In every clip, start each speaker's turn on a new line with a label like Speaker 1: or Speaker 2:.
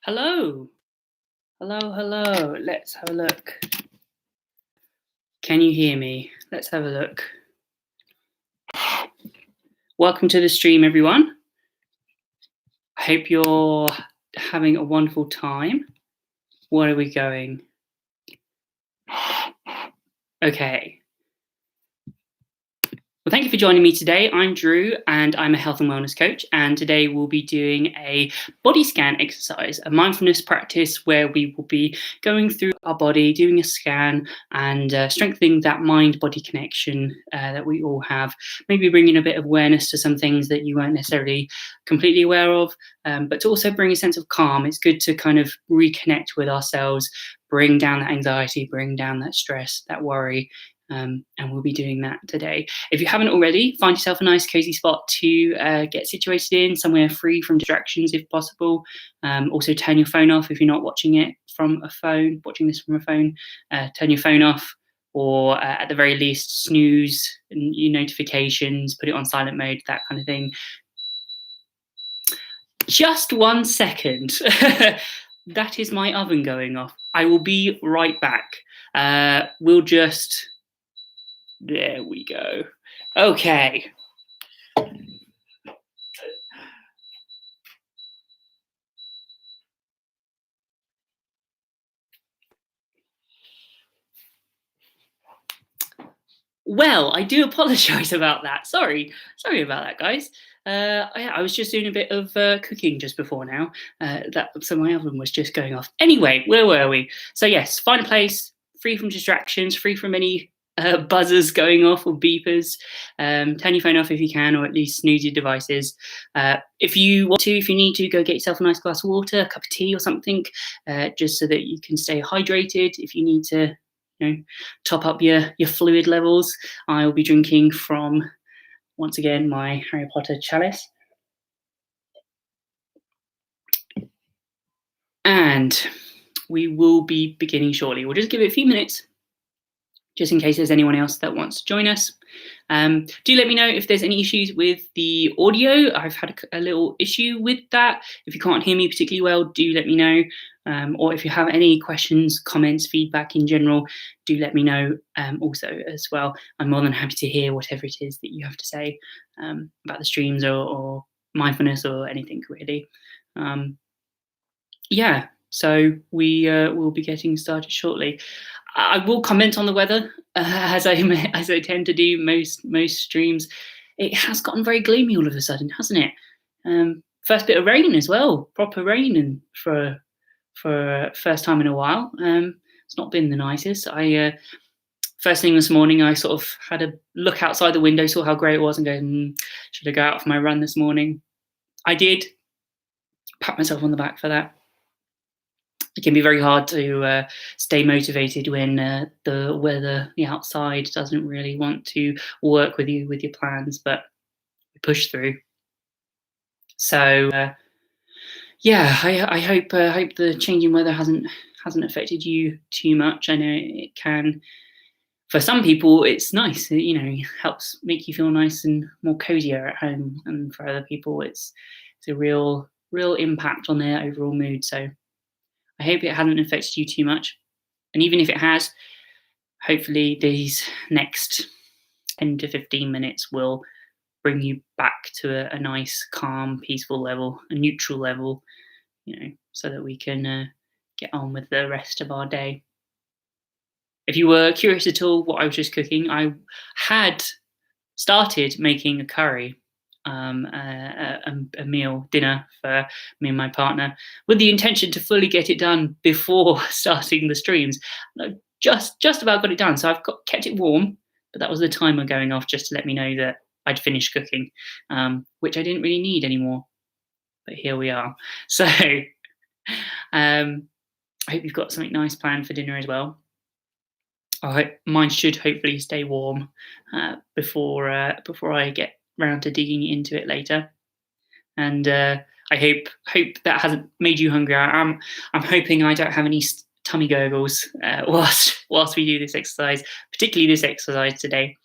Speaker 1: Hello. Hello, hello. Let's have a look. Can you hear me? Let's have a look. Welcome to the stream, everyone. I hope you're having a wonderful time. Where are we going? Okay. Well, thank you for joining me today. I'm Drew, and I'm a health and wellness coach. And today we'll be doing a body scan exercise, a mindfulness practice where we will be going through our body, doing a scan, and strengthening that mind-body connection that we all have. Maybe bringing a bit of awareness to some things that you weren't necessarily completely aware of, but to also bring a sense of calm. It's good to kind of reconnect with ourselves, bring down that anxiety, bring down that stress, that worry. And we'll be doing that today. If you haven't already, find yourself a nice cozy spot to get situated in, somewhere free from distractions if possible. Also turn your phone off if you're not watching it from a phone, watching this from a phone. Turn your phone off, or at the very least snooze your notifications, put it on silent mode, that kind of thing. Just 1 second. That is my oven going off. I will be right back. There we go. Okay. Well, I do apologise about that. Sorry about that, guys. I was just doing a bit of cooking just before now. So my oven was just going off. Anyway, where were we? So yes, find a place free from distractions, free from any buzzers going off or beepers. Turn your phone off if you can, or at least snooze your devices. If you need to, go get yourself a nice glass of water, a cup of tea or something, just so that you can stay hydrated. If you need to, top up your fluid levels, I will be drinking from, once again, my Harry Potter chalice. And we will be beginning shortly. We'll just give it a few minutes, just in case there's anyone else that wants to join us. Do let me know if there's any issues with the audio. I've had a little issue with that. If you can't hear me particularly well, do let me know. Or if you have any questions, comments, feedback in general, do let me know also as well. I'm more than happy to hear whatever it is that you have to say about the streams or mindfulness or anything really. So we will be getting started shortly. I will comment on the weather as I tend to do most streams. It has gotten very gloomy all of a sudden, hasn't it? First bit of rain as well, proper rain, and for first time in a while. It's not been the nicest. First thing this morning, I sort of had a look outside the window, saw how grey it was, and go, should I go out for my run this morning? I did. Pat myself on the back for that. It can be very hard to stay motivated when the weather, the outside, doesn't really want to work with you with your plans, but we push through. So I hope the changing weather hasn't affected you too much. I know it can. For some people, it's nice. It helps make you feel nice and more cozier at home, and for other people, it's a real impact on their overall mood. So I hope it hasn't affected you too much. And even if it has, hopefully these next 10 to 15 minutes will bring you back to a nice, calm, peaceful level, a neutral level, so that we can get on with the rest of our day. If you were curious at all what I was just cooking, I had started making a curry, a meal, dinner for me and my partner, with the intention to fully get it done before starting the streams. I just about got it done, so I've kept it warm, but that was the timer going off just to let me know that I'd finished cooking, which I didn't really need anymore. But here we are. So I hope you've got something nice planned for dinner as well. Mine should hopefully stay warm before I get round to digging into it later. And I hope that hasn't made you hungry. I'm hoping I don't have any tummy gurgles whilst we do this exercise, particularly this exercise today.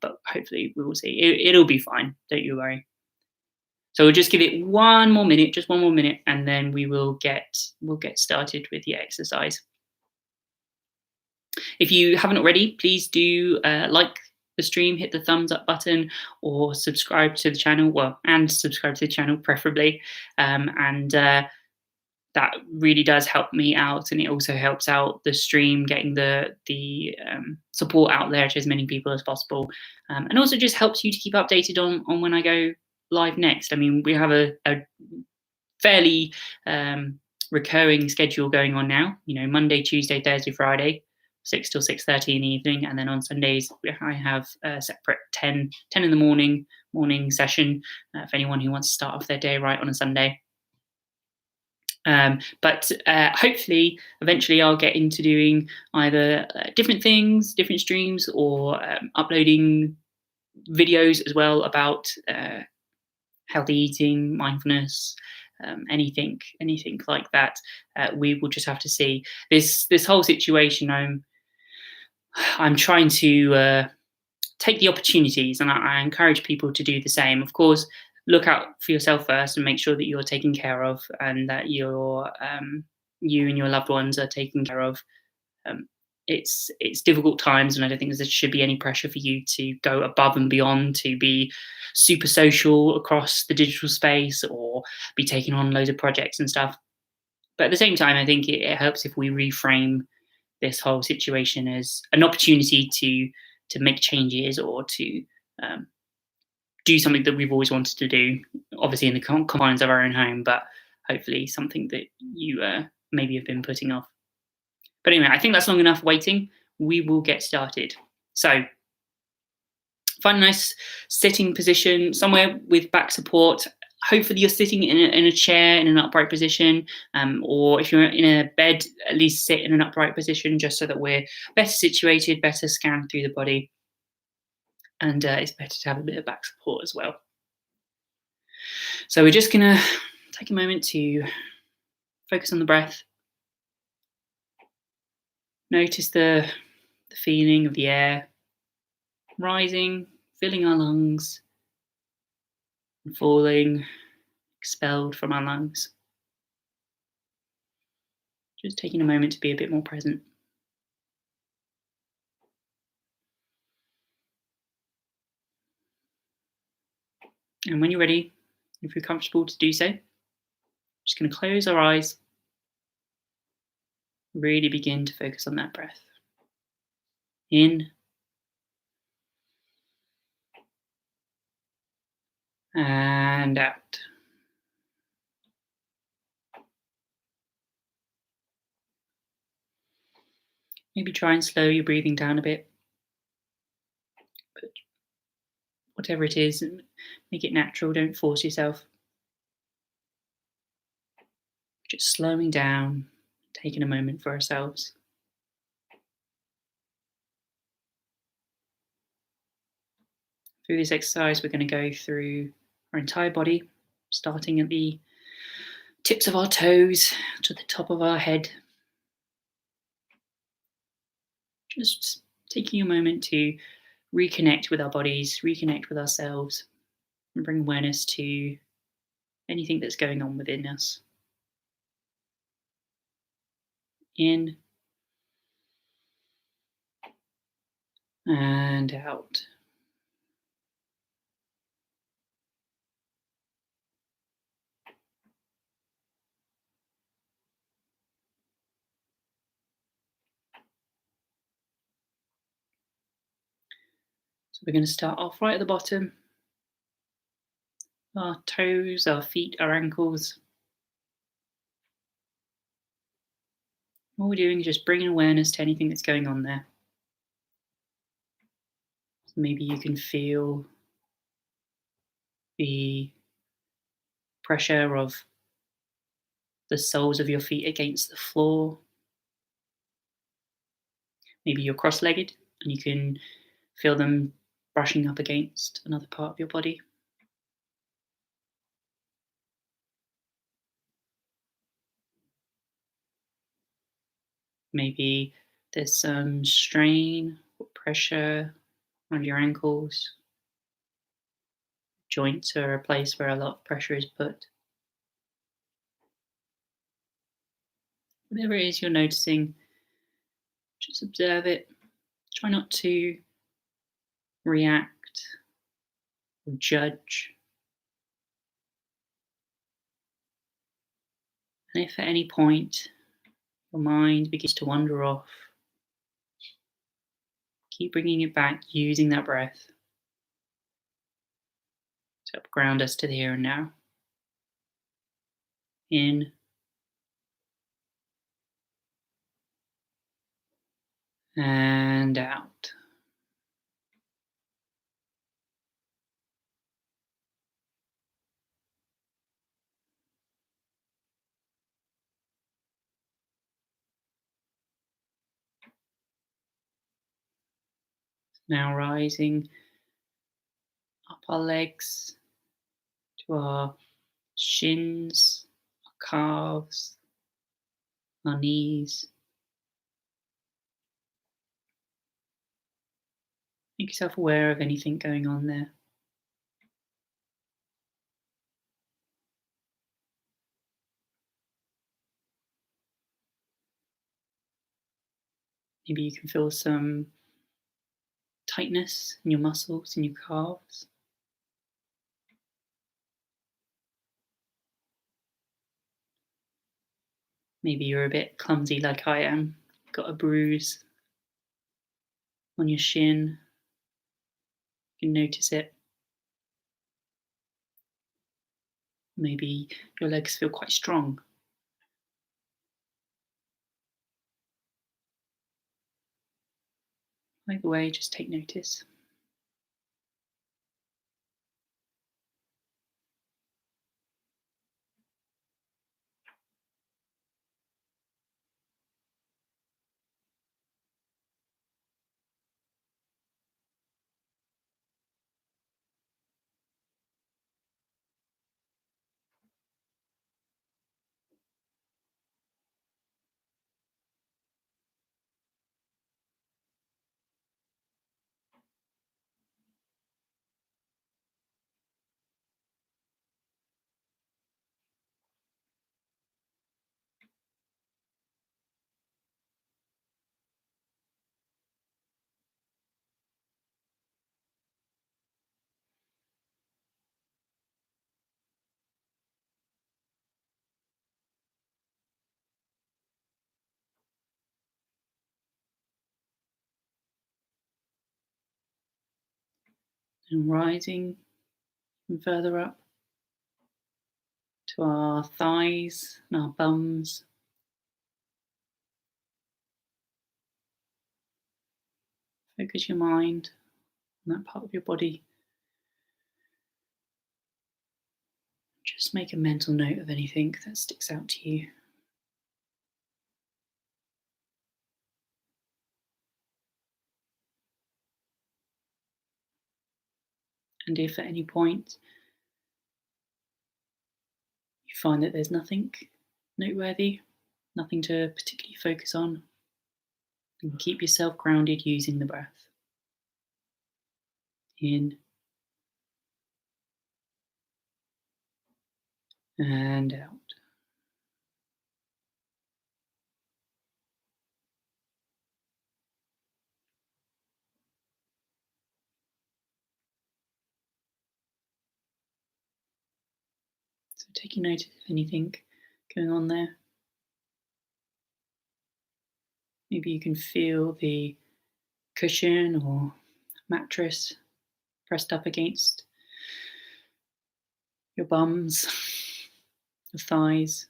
Speaker 1: But hopefully we will see. It'll be fine. Don't you worry. So we'll just give it one more minute, just one more minute, and then we'll get started with the exercise. If you haven't already, please do like the stream, hit the thumbs up button, or subscribe to the channel. Well, and subscribe to the channel preferably, and that really does help me out, and it also helps out the stream, getting the support out there to as many people as possible, and also just helps you to keep updated on when I go live next. I mean, we have a fairly recurring schedule going on now. You know, Monday, Tuesday, Thursday, Friday, 6 till 6:30 in the evening, and then on Sundays I have a separate 10 in the morning session for anyone who wants to start off their day right on a Sunday. But hopefully, eventually, I'll get into doing either different things, different streams, or uploading videos as well about healthy eating, mindfulness, anything like that. We will just have to see. This whole situation, I'm trying to take the opportunities, and I encourage people to do the same. Of course, look out for yourself first and make sure that you're taken care of, and that you and your loved ones are taken care of. Um, it's difficult times, and I don't think there should be any pressure for you to go above and beyond to be super social across the digital space or be taking on loads of projects and stuff. But at the same time, I think it helps if we reframe this whole situation as an opportunity to make changes or to um, do something that we've always wanted to do, obviously in the confines of our own home, but hopefully something that you maybe have been putting off. But anyway, I think that's long enough waiting. We will get started. So find a nice sitting position, somewhere with back support. Hopefully you're sitting in a chair in an upright position, or if you're in a bed, at least sit in an upright position, just so that we're better situated, better scanned through the body, and it's better to have a bit of back support as well. So we're just going to take a moment to focus on the breath. Notice the feeling of the air rising, filling our lungs, and falling, expelled from our lungs. Just taking a moment to be a bit more present. And when you're ready, if you're comfortable to do so, just going to close our eyes. Really begin to focus on that breath. In and out. Maybe try and slow your breathing down a bit. But whatever it is, make it natural. Don't force yourself. Just slowing down, taking a moment for ourselves. Through this exercise, we're going to go through our entire body, starting at the tips of our toes to the top of our head. Just taking a moment to reconnect with our bodies, reconnect with ourselves, and bring awareness to anything that's going on within us. In and out. So we're going to start off right at the bottom. Our toes, our feet, our ankles. All we're doing is just bringing awareness to anything that's going on there. So maybe you can feel the pressure of the soles of your feet against the floor. Maybe you're cross-legged and you can feel them brushing up against another part of your body. Maybe there's some strain or pressure around your ankles. joints are a place where a lot of pressure is put. Whatever it is you're noticing, just observe it. Try not to react or judge. And if at any point your mind begins to wander off, keep bringing it back using that breath to help ground us to the here and now. In and out. Now rising up our legs to our shins, our calves, our knees. Make yourself aware of anything going on there. Maybe you can feel some tightness in your muscles, in your calves. Maybe you're a bit clumsy like I am. Got a bruise on your shin. You can notice it. Maybe your legs feel quite strong. Either way, just take notice. And rising and further up to our thighs and our bums. Focus your mind on that part of your body. Just make a mental note of anything that sticks out to you. And if at any point you find that there's nothing noteworthy, nothing to particularly focus on, then keep yourself grounded using the breath. In and out. So taking notice of anything going on there. Maybe you can feel the cushion or mattress pressed up against your bums, your thighs.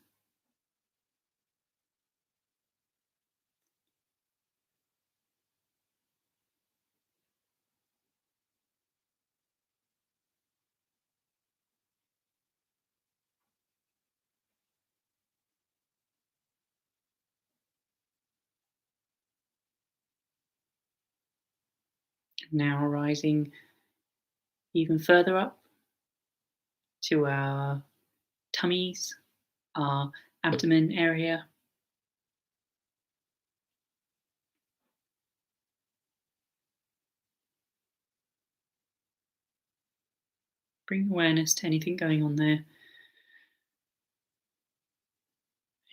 Speaker 1: Now rising even further up to our tummies, our abdomen area. Bring awareness to anything going on there,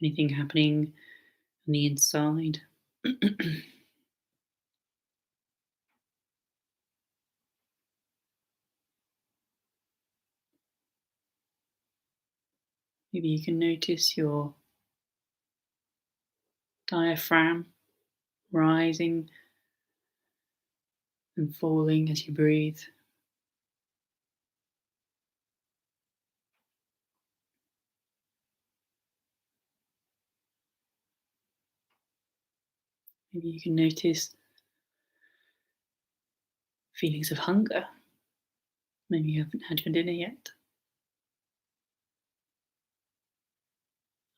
Speaker 1: anything happening on the inside. Maybe you can notice your diaphragm rising and falling as you breathe. Maybe you can notice feelings of hunger. Maybe you haven't had your dinner yet.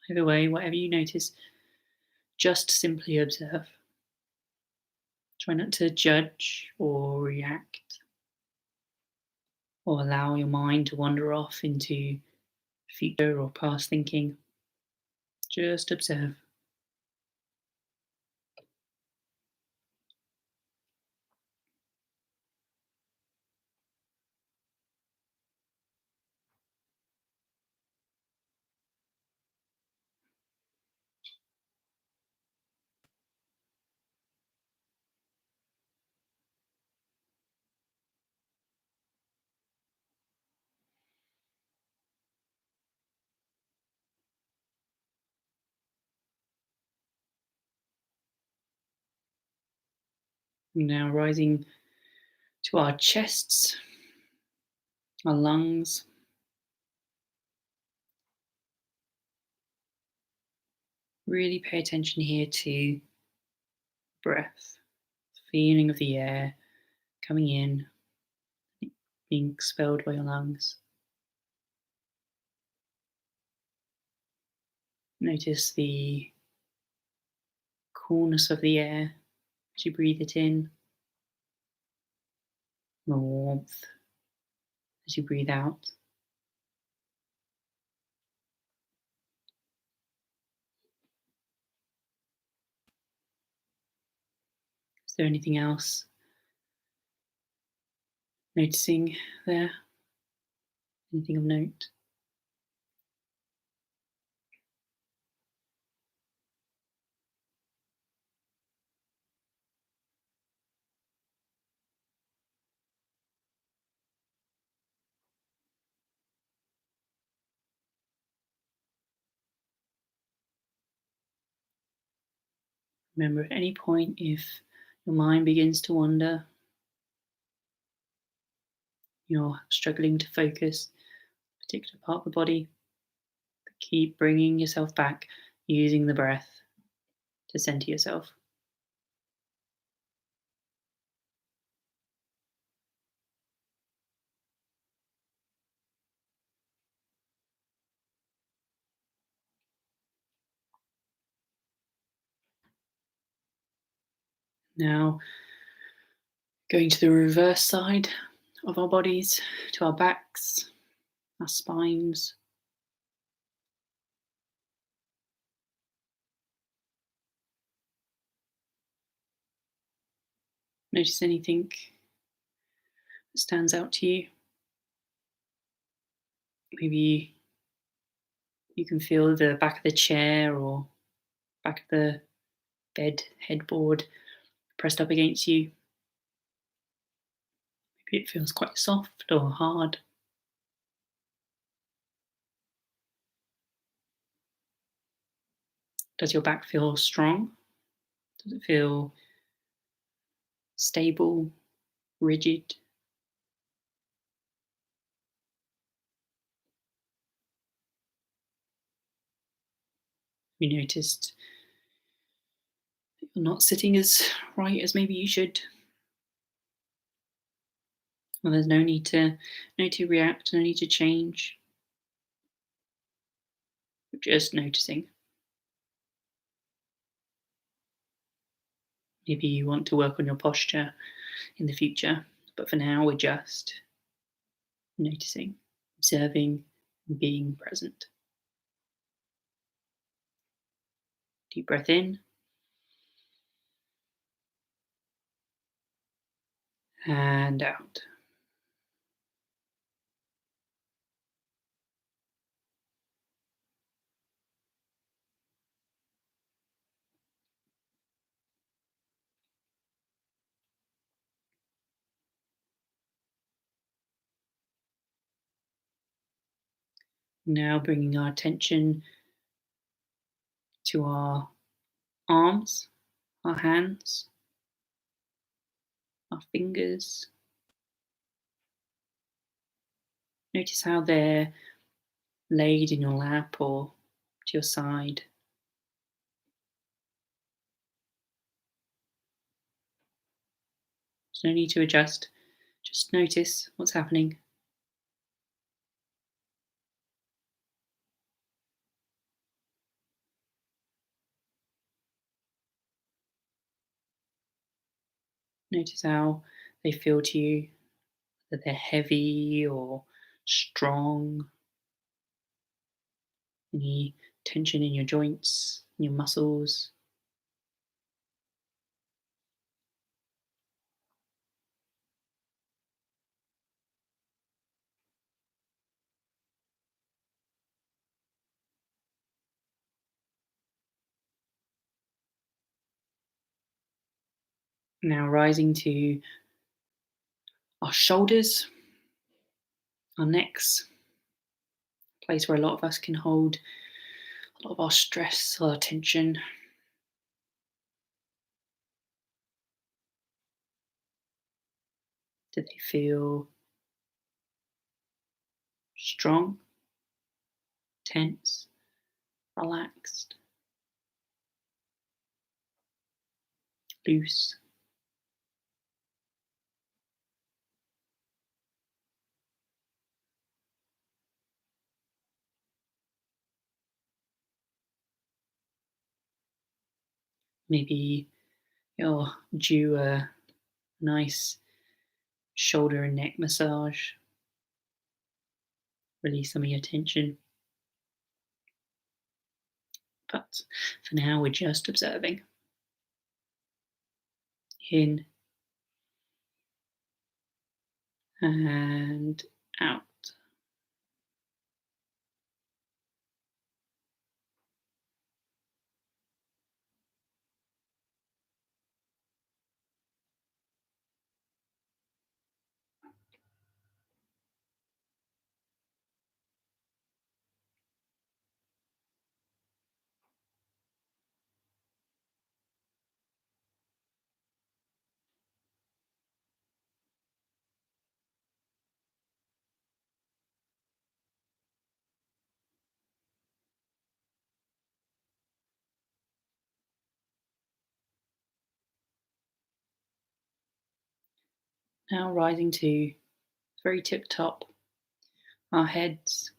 Speaker 1: Either way, whatever you notice, just simply observe. Try not to judge or react or allow your mind to wander off into future or past thinking. Just observe. Now rising to our chests, our lungs. Really pay attention here to breath, the feeling of the air coming in, being expelled by your lungs. Notice the coolness of the air as you breathe it in, the warmth as you breathe out. Is there anything else noticing there? Anything of note? Remember, at any point, if your mind begins to wander, you're struggling to focus a particular part of the body, keep bringing yourself back using the breath to center yourself. Now, going to the reverse side of our bodies, to our backs, our spines. Notice anything that stands out to you. Maybe you can feel the back of the chair or back of the bed headboard pressed up against you. Maybe it feels quite soft or hard. Does your back feel strong? Does it feel stable, rigid? You noticed that you're not sitting as right as maybe you should. Well, there's no need to react, no need to change. You're just noticing. Maybe you want to work on your posture in the future, but for now we're just noticing, observing, and being present. Deep breath in and out. Now bringing our attention to our arms, our hands, our fingers. Notice how they're laid in your lap or to your side. There's no need to adjust. Just notice what's happening. Notice how they feel to you, that they're heavy or strong. Any tension in your joints, in your muscles. Now rising to our shoulders, our necks, place where a lot of us can hold a lot of our stress, our tension. Do they feel strong, tense, relaxed, loose? Maybe you're due a nice shoulder and neck massage. Release some of your tension. But for now, we're just observing. In and out. Now rising to very tip top, our heads.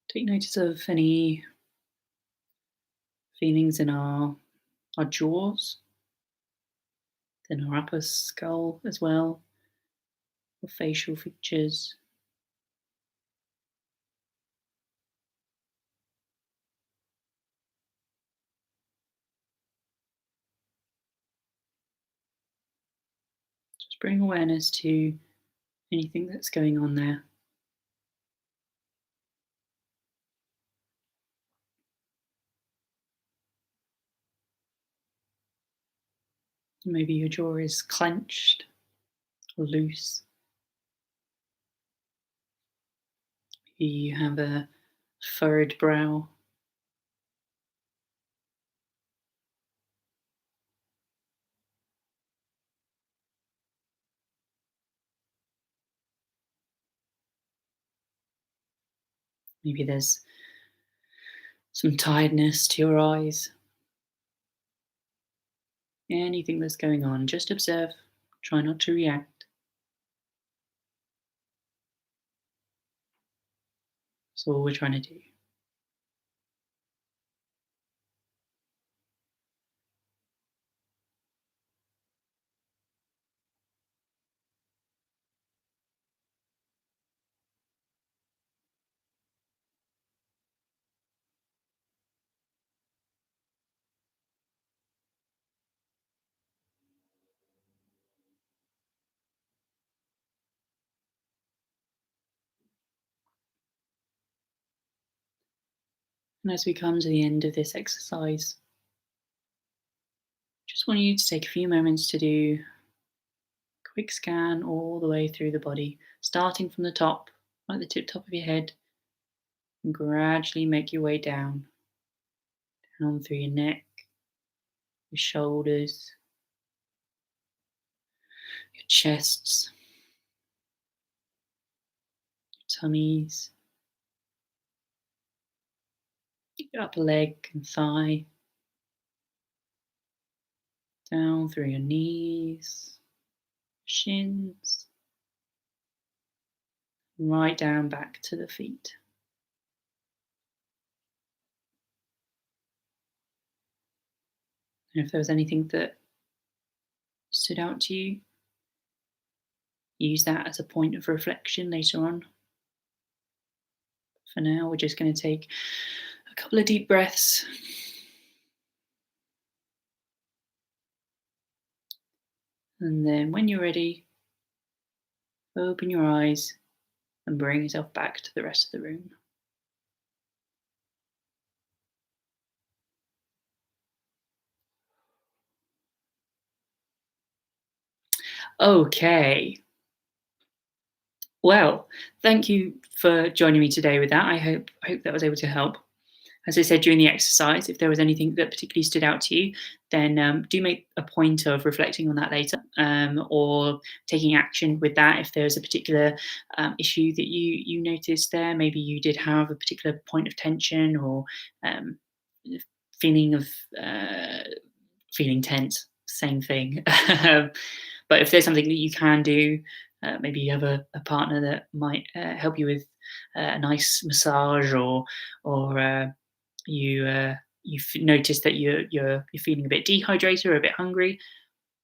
Speaker 1: Take notice of any feelings in our jaws, then our upper skull as well, or facial features. Just bring awareness to anything that's going on there. Maybe your jaw is clenched or loose. Maybe you have a furrowed brow. Maybe there's some tiredness to your eyes. Anything that's going on, just observe. Try not to react. That's all we're trying to do. And as we come to the end of this exercise, just want you to take a few moments to do a quick scan all the way through the body, starting from the top, like the top of your head, and gradually make your way down through your neck, your shoulders, your chests, your tummies, your upper leg and thigh, down through your knees, shins, right down back to the feet. And if there was anything that stood out to you, use that as a point of reflection later on. For now, we're just going to take a couple of deep breaths. And then when you're ready, open your eyes and bring yourself back to the rest of the room. Okay. Well, thank you for joining me today with that. I hope that was able to help. As I said during the exercise, if there was anything that particularly stood out to you, then do make a point of reflecting on that later, or taking action with that. If there's a particular issue that you noticed there, maybe you did have a particular point of tension or um, feeling of feeling tense, same thing. But if there's something that you can do, maybe you have a partner that might help you with a nice massage, or you've noticed that you're feeling a bit dehydrated or a bit hungry,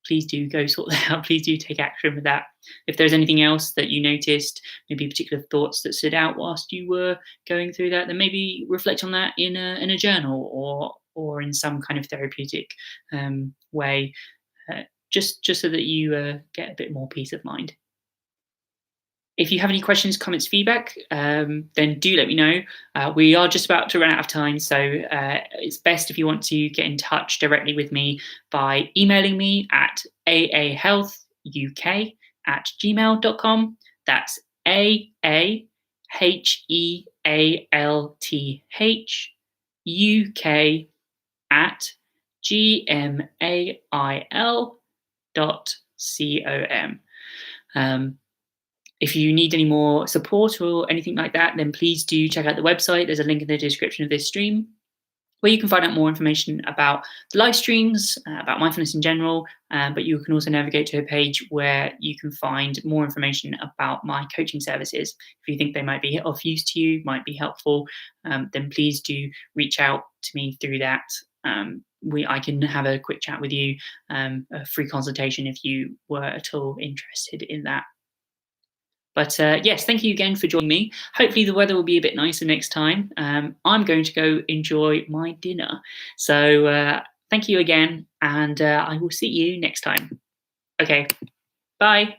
Speaker 1: please do go sort that out. Please do take action with that. If there's anything else that you noticed, maybe particular thoughts that stood out whilst you were going through that, then maybe reflect on that in a journal or in some kind of therapeutic way, just so that you get a bit more peace of mind. If you have any questions, comments, feedback, then do let me know. We are just about to run out of time, so it's best if you want to get in touch directly with me by emailing me at aahealthuk@gmail.com. That's aahealthuk at gmail.com. If you need any more support or anything like that, then please do check out the website. There's a link in the description of this stream where you can find out more information about the live streams, about mindfulness in general, but you can also navigate to a page where you can find more information about my coaching services. If you think they might be of use to you, might be helpful, then please do reach out to me through that. I can have a quick chat with you, a free consultation if you were at all interested in that. But yes, thank you again for joining me. Hopefully the weather will be a bit nicer next time. I'm going to go enjoy my dinner. So thank you again, and I will see you next time. Okay, bye.